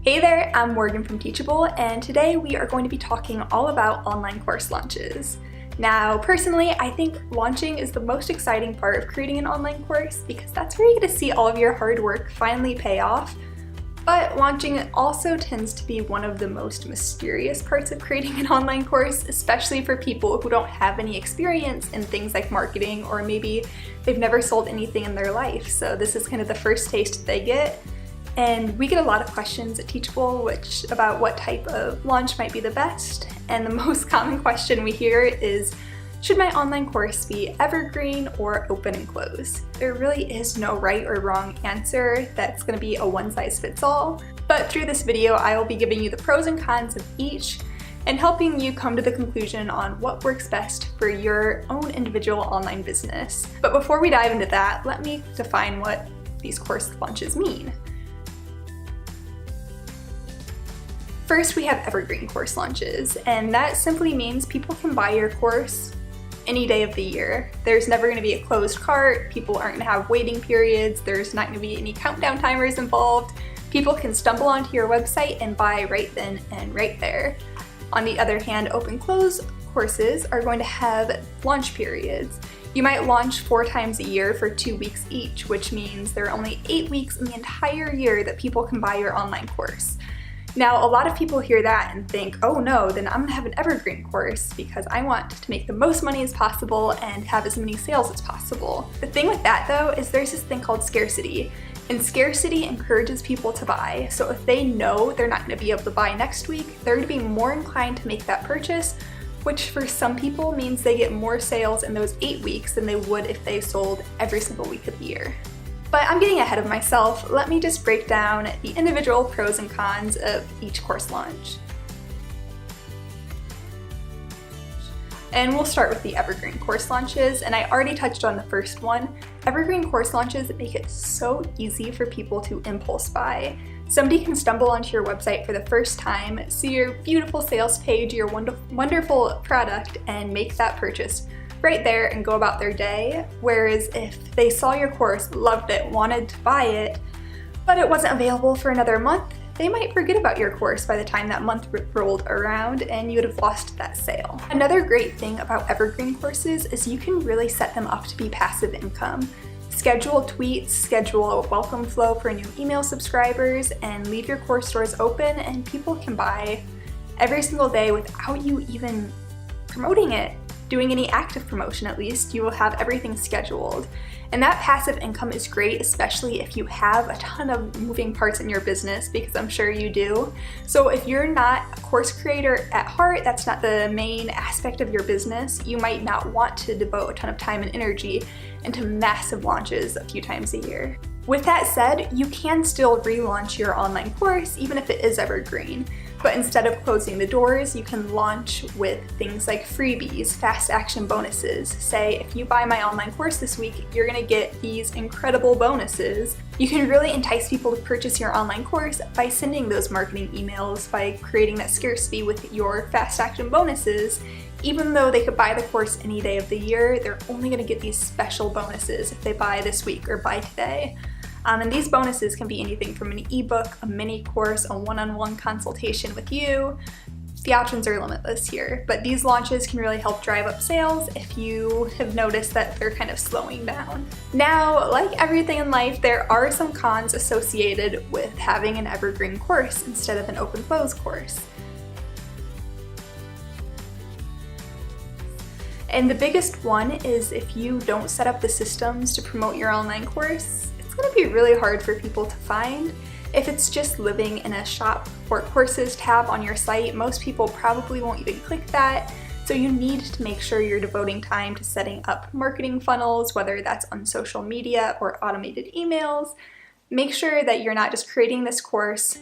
Hey there, I'm Morgan from Teachable, and today we are going to be talking all about online course launches. Now, personally, I think launching is the most exciting part of creating an online course because that's where you get to see all of your hard work finally pay off. But launching also tends to be one of the most mysterious parts of creating an online course, especially for people who don't have any experience in things like marketing, or maybe they've never sold anything in their life. So this is kind of the first taste they get. And we get a lot of questions at Teachable about what type of launch might be the best. And the most common question we hear is, should my online course be evergreen or open and close? There really is no right or wrong answer that's going to be a one-size-fits-all. But through this video, I will be giving you the pros and cons of each and helping you come to the conclusion on what works best for your own individual online business. But before we dive into that, let me define what these course launches mean. First, we have evergreen course launches, and that simply means people can buy your course any day of the year. There's never going to be a closed cart, people aren't going to have waiting periods, there's not going to be any countdown timers involved. People can stumble onto your website and buy right then and right there. On the other hand, open-close courses are going to have launch periods. You might launch 4 times a year for 2 weeks each, which means there are only 8 weeks in the entire year that people can buy your online course. Now, a lot of people hear that and think, oh no, then I'm gonna have an evergreen course because I want to make the most money as possible and have as many sales as possible. The thing with that though is there's this thing called scarcity, and scarcity encourages people to buy. So if they know they're not gonna be able to buy next week, they're gonna be more inclined to make that purchase, which for some people means they get more sales in those 8 weeks than they would if they sold every single week of the year. But I'm getting ahead of myself. Let me just break down the individual pros and cons of each course launch. And we'll start with the evergreen course launches, and I already touched on the first one. Evergreen course launches make it so easy for people to impulse buy. Somebody can stumble onto your website for the first time, see your beautiful sales page, your wonderful product, and make that purchase right there and go about their day. Whereas if they saw your course, loved it, wanted to buy it, but it wasn't available for another month, they might forget about your course by the time that month rolled around and you would have lost that sale. Another great thing about evergreen courses is you can really set them up to be passive income. Schedule tweets, schedule a welcome flow for new email subscribers, and leave your course doors open and people can buy every single day without you even promoting it. Doing any active promotion at least, you will have everything scheduled. And that passive income is great, especially if you have a ton of moving parts in your business, because I'm sure you do. So if you're not a course creator at heart, that's not the main aspect of your business, you might not want to devote a ton of time and energy into massive launches a few times a year. With that said, you can still relaunch your online course even if it is evergreen. But instead of closing the doors, you can launch with things like freebies, fast action bonuses. Say, if you buy my online course this week, you're gonna get these incredible bonuses. You can really entice people to purchase your online course by sending those marketing emails, by creating that scarcity with your fast action bonuses. Even though they could buy the course any day of the year, they're only gonna get these special bonuses if they buy this week or buy today. And these bonuses can be anything from an ebook, a mini course, a one-on-one consultation with you. The options are limitless here, but these launches can really help drive up sales if you have noticed that they're kind of slowing down. Now, like everything in life, there are some cons associated with having an evergreen course instead of an open-close course. And the biggest one is if you don't set up the systems to promote your online course, it's going to be really hard for people to find. If it's just living in a shop or courses tab on your site, most people probably won't even click that. So you need to make sure you're devoting time to setting up marketing funnels, whether that's on social media or automated emails. Make sure that you're not just creating this course,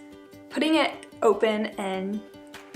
putting it open and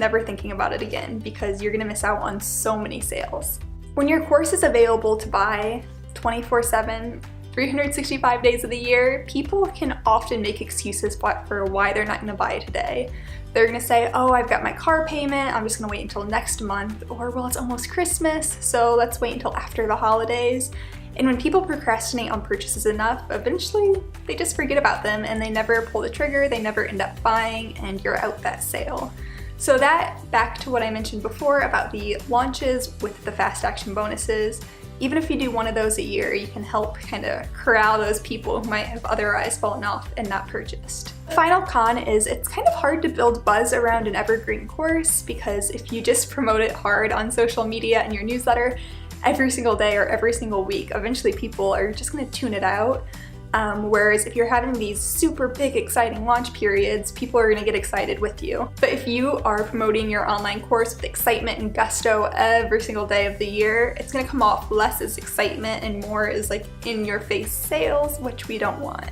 never thinking about it again, because you're going to miss out on so many sales. When your course is available to buy 24/7, 365 days of the year, people can often make excuses for why they're not going to buy today. They're going to say, oh, I've got my car payment, I'm just going to wait until next month, or well, it's almost Christmas, so let's wait until after the holidays. And when people procrastinate on purchases enough, eventually they just forget about them and they never pull the trigger, they never end up buying, and you're out that sale. So that, back to what I mentioned before about the launches with the fast action bonuses, even if you do one of those a year, you can help kind of corral those people who might have otherwise fallen off and not purchased. The final con is it's kind of hard to build buzz around an evergreen course, because if you just promote it hard on social media and your newsletter every single day or every single week, eventually people are just going to tune it out. Whereas if you're having these super big exciting launch periods, people are going to get excited with you. But if you are promoting your online course with excitement and gusto every single day of the year, it's going to come off less as excitement and more as like in-your-face sales, which we don't want.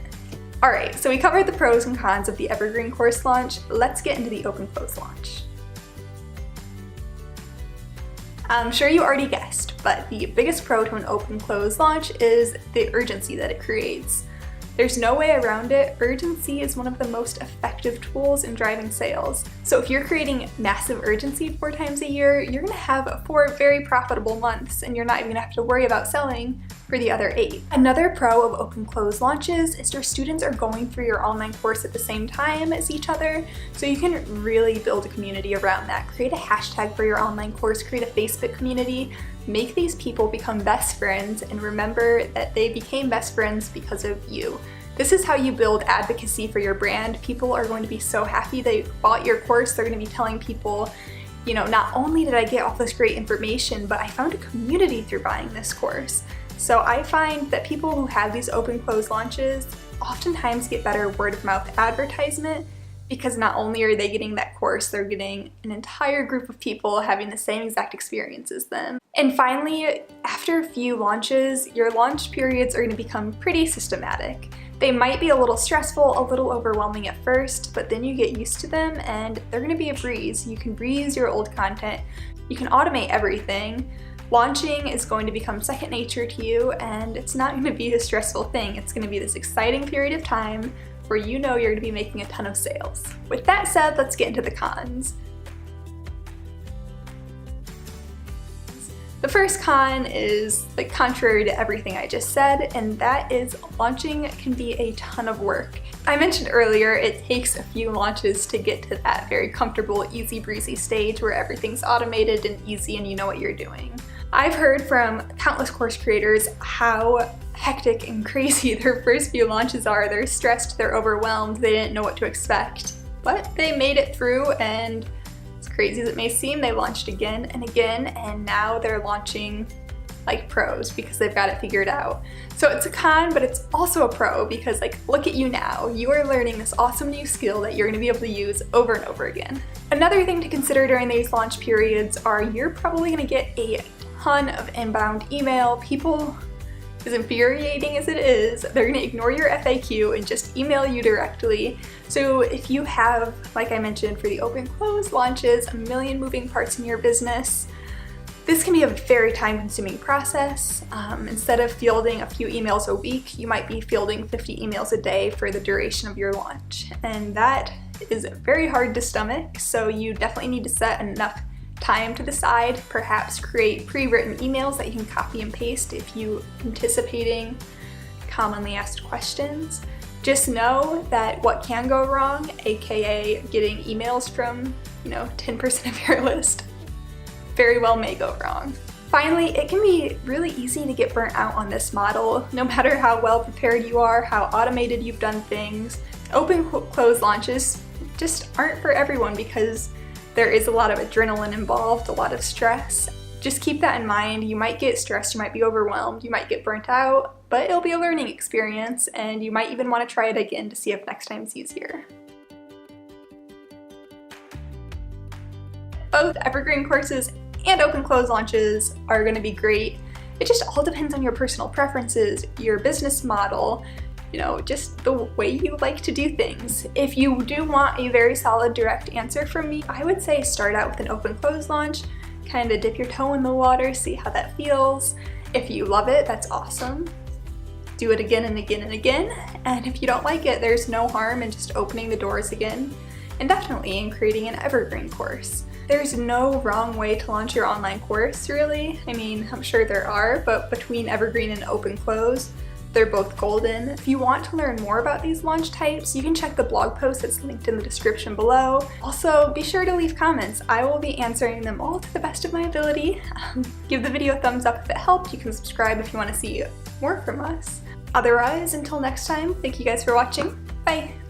Alright, so we covered the pros and cons of the evergreen course launch. Let's get into the open-close launch. I'm sure you already guessed, but the biggest pro to an open-close launch is the urgency that it creates. There's no way around it. Urgency is one of the most effective tools in driving sales. So if you're creating massive urgency 4 times a year, you're going to have 4 very profitable months, and you're not even going to have to worry about selling for the other 8. Another pro of open-close launches is your students are going through your online course at the same time as each other, so you can really build a community around that. Create a hashtag for your online course, create a Facebook community, make these people become best friends, and remember that they became best friends because of you. This is how you build advocacy for your brand. People are going to be so happy they bought your course. They're going to be telling people, you know, not only did I get all this great information, but I found a community through buying this course. So I find that people who have these open-close launches oftentimes get better word-of-mouth advertisement, because not only are they getting that course, they're getting an entire group of people having the same exact experience as them. And finally, after a few launches, your launch periods are going to become pretty systematic. They might be a little stressful, a little overwhelming at first, but then you get used to them and they're going to be a breeze. You can reuse your old content, you can automate everything. Launching is going to become second nature to you, and it's not going to be a stressful thing. It's going to be this exciting period of time where you know you're going to be making a ton of sales. With that said, let's get into the cons. The first con is like contrary to everything I just said, and that is launching can be a ton of work. I mentioned earlier it takes a few launches to get to that very comfortable, easy breezy stage where everything's automated and easy and you know what you're doing. I've heard from countless course creators how hectic and crazy their first few launches are. They're stressed, they're overwhelmed, they didn't know what to expect, but they made it through, and as crazy as it may seem, they launched again and again, and now they're launching like pros because they've got it figured out. So it's a con, but it's also a pro because, like, look at you now. You are learning this awesome new skill that you're going to be able to use over and over again. Another thing to consider during these launch periods are you're probably going to get a ton of inbound email. People, as infuriating as it is, they're going to ignore your FAQ and just email you directly. So if you have, like I mentioned for the open-close launches, a million moving parts in your business, this can be a very time-consuming process. Instead of fielding a few emails a week, you might be fielding 50 emails a day for the duration of your launch. And that is very hard to stomach, so you definitely need to set enough time to decide. Perhaps create pre-written emails that you can copy and paste if you're anticipating commonly asked questions. Just know that what can go wrong, aka getting emails from, 10% of your list, very well may go wrong. Finally, it can be really easy to get burnt out on this model. No matter how well prepared you are, how automated you've done things, open-close launches just aren't for everyone because there is a lot of adrenaline involved, a lot of stress. Just keep that in mind. You might get stressed, you might be overwhelmed, you might get burnt out, but it'll be a learning experience, and you might even want to try it again to see if next time's easier. Both evergreen courses and open-close launches are going to be great. It just all depends on your personal preferences, your business model, just the way you like to do things. If you do want a very solid direct answer from me, I would say start out with an open-close launch, kind of dip your toe in the water, see how that feels. If you love it, that's awesome. Do it again and again and again, and if you don't like it, there's no harm in just opening the doors again, and definitely in creating an evergreen course. There's no wrong way to launch your online course, really. I mean, I'm sure there are, but between evergreen and open close, they're both golden. If you want to learn more about these launch types, you can check the blog post that's linked in the description below. Also, be sure to leave comments. I will be answering them all to the best of my ability. Give the video a thumbs up if it helped. You can subscribe if you want to see more from us. Otherwise, until next time, thank you guys for watching. Bye!